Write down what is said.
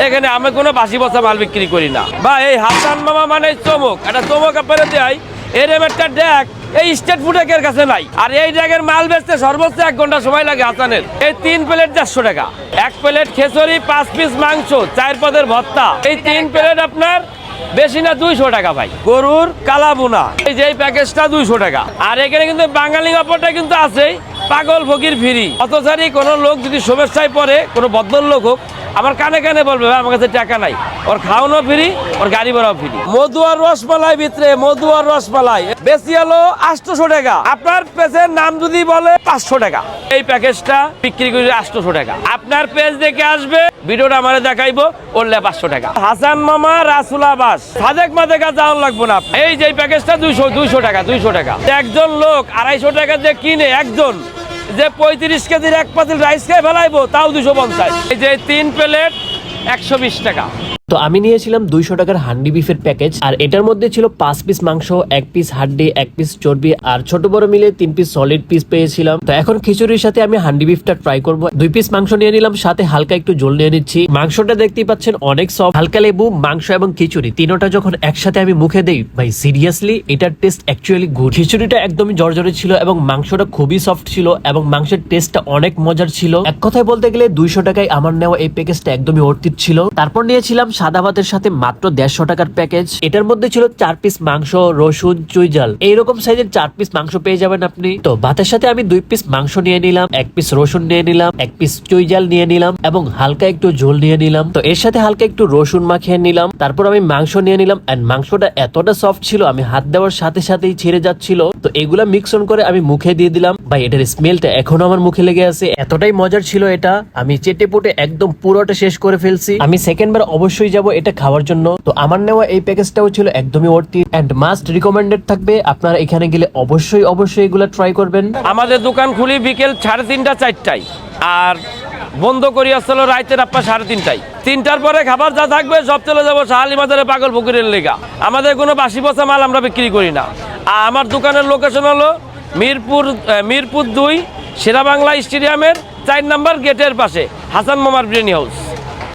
এখানে আমি কোনো বাসি বসা মাল বিক্রি করি না। বা এই হাসান মামা মানে চমক, একটা চমক আপনারা দেয়। এরম একটা ড্যাগ এই স্টেট ফুডের কাছে নাই। আর এই ড্যাগের মাল বেচতে সর্বোচ্চ 1 ঘন্টা সময় লাগে হাসানের। এই 3 প্লেট 400 টাকা, 1 প্লেট খিচুড়ি, 5 পিস মাংস, 4 পদের ভর্তা, এই 3 প্লেট আপনার বেশি না 200 টাকা ভাই। গরুর কালাবুনা এই যে প্যাকেজটা 200 টাকা। আর এখানে কিন্তু বাঙালি অপরটা কিন্তু আছেই, পাগল ফকির ফ্রি। অথচারই কোনো লোক যদি সমস্যায় পড়ে, কোনো ভদ্রলোক হোক, আমার কানে কানে বলবে ভাই আমার কাছে টাকা নাই, ওর খাওয়ানো ফ্রি, ওর গাড়ি ভাড়াও ফ্রি। মধু আর রসমালাই ভিতরে, মধু আর রসমালাই বেশি হলো 800 টাকা। আপনার পেজের নাম যদি বলে 500 টাকা। এই প্যাকেজটা বিক্রি করি 800 টাকা। আপনার পেজ দেখে আসবে, ভিডিওটা আমারে দেখাইবো, ওরলে 500 টাকা। হাসান মামা রাসুলাবাস সাদেক মাদেকা যাওয়ার লাগবো না। এই যে প্যাকেজটা 200 টাকা, 200 টাকা। একজন লোক 250 টাকা দিয়ে কিনে, একজন যে 35 কেজির 1 পাতিল রাইস খেয়ে ফেলাইবো, তাও 250। এই যে 3 প্লেট 120 টাকা। তো আমি নিয়েছিলাম 200 টাকার হান্ডি বিফের প্যাকেজ। আর এটার মধ্যে ছিল 5 পিস মাংস, 1 পিস হাড্ডি, 1 পিস চর্বি, আর ছোট বড় মিলে 3 পিস সলিড পিস পেয়েছিলাম। তো এখন খিচুড়ির সাথে আমি হান্ডি বিফটা ট্রাই করব। 2 পিস মাংস নিয়ে নিলাম, সাথে হালকা একটু ঝোল নিয়ে নিচ্ছি। মাংসটা দেখতেই পাচ্ছেন অনেক সফট। হালকা লেবু, মাংস এবং খিচুড়ি তিনটা যখন একসাথে আমি মুখে দেই ভাই, সিরিয়াসলি এটার টেস্ট অ্যাকচুয়ালি গুড। খিচুড়িটা একদমই জর্জরে ছিল এবং মাংসটা খুবই সফট ছিল এবং মাংসের টেস্টটা অনেক মজার ছিল। এক কথায় বলতে গেলে 200 টাকায় আমার নেওয়া এই প্যাকেজটা একদমই অর্থিত ছিল। তারপর নিয়েছিলাম সাদা ভাতের সাথে মাত্র 150 টাকার প্যাকেজ। এটার মধ্যে ছিল 4 পিস মাংস, রসুন, চুইঝাল, এইরকম সাইজের 4 পিস মাংস পেয়ে যাবেন আপনি। তো ভাতের সাথে আমি 2 পিস মাংস নিয়ে নিলাম, 1 পিস রসুন নিয়ে নিলাম, 1 পিস চুইঝাল নিয়ে নিলাম এবং হালকা একটু ঝোল নিয়ে নিলাম। তো এর সাথে হালকা একটু রসুন মাখিয়ে নিলাম। তারপর আমি মাংস নিয়ে নিলাম এন্ড মাংসটা এতটা সফট ছিল, আমি হাত দেওয়ার সাথে সাথেই ছেড়ে যাচ্ছিল। তো এগুলা মিক্স অন করে আমি মুখে দিয়ে দিলাম। ভাই এটার স্মেলটা এখনো আমার মুখে লেগে আছে, এতটাই মজার ছিল এটা। আমি চেটে পুটে একদম পুরোটা শেষ করে ফেলছি। আমি সেকেন্ডবার অবশ্যই যাব এটা খাওয়ার জন্য। তো আমার নেওয়া এই প্যাকেজটাও ছিল একদমই ওয়ার্থি এন্ড মাস্ট রিকমেন্ডেড থাকবে। আপনারা এখানে গেলে অবশ্যই এগুলা ট্রাই করবেন। আমাদের দোকান খুলি বিকেল 3:30 4টায়, আর বন্ধ করি আসলে রাইতের আপনার 3:30টায়। 3টার পরে খাবার যা থাকবে সব চলে যাবো শাহালি বাজারে পাগল ফকিরের লেগা। আমাদের কোনো বাসি পচা মাল আমরা বিক্রি করি না। আর আমার দোকানের লোকেশন হলো মিরপুর 2 শেরেবাংলা স্টেডিয়ামের 4 নম্বর গেটের পাশে হাসান মামার বিরিয়ানি হাউস।